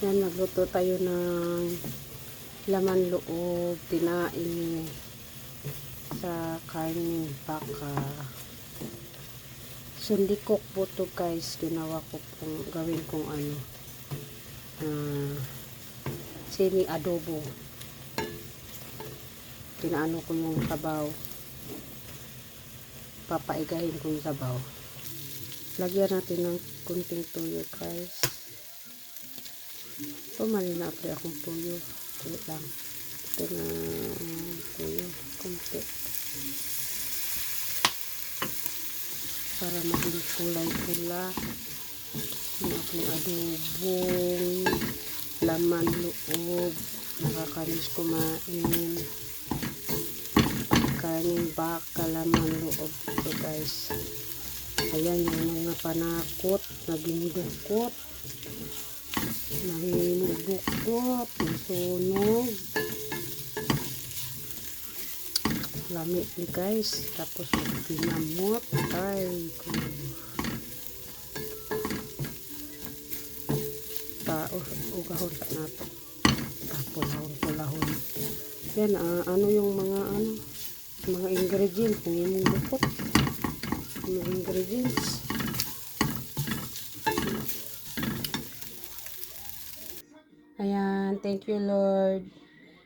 Yan, nagluto tayo ng laman loob, tinaing sa karning baka. Sundikok po to guys. Ginawa ko pong gawin kong sini adobo. Tinaano ko yung sabaw. Papaigahin ko yung sabaw. Lagyan natin ng kunting tuyo guys. Pumali na apre akong tuyo. Tuyo lang. Ito na tuyo. Kunti. Para maging kulay-pula. Yung aking adobong laman loob. Nakakanis kumain. Karning baka laman loob. Ito guys. Ayan yung mga panakot. Naging dukot. Nahimudukot. Nasunog. Lamig ni guys. Tapos pinamot. Ay. Ugahon sa nato. Pulahon. Yan. Ano yung mga ingredients. Nahimudukot. Mga ingredients. Ayan, thank you Lord.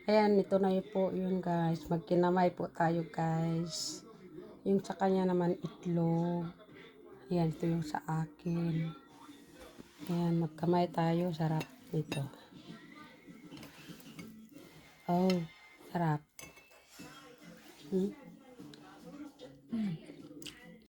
Ayan, ito na po yun guys. Magkinamay po tayo guys. Yung sa kanya naman itlog. Ayan, ito yung sa akin. Ayan, magkamay tayo. Sarap nito. Oh, sarap.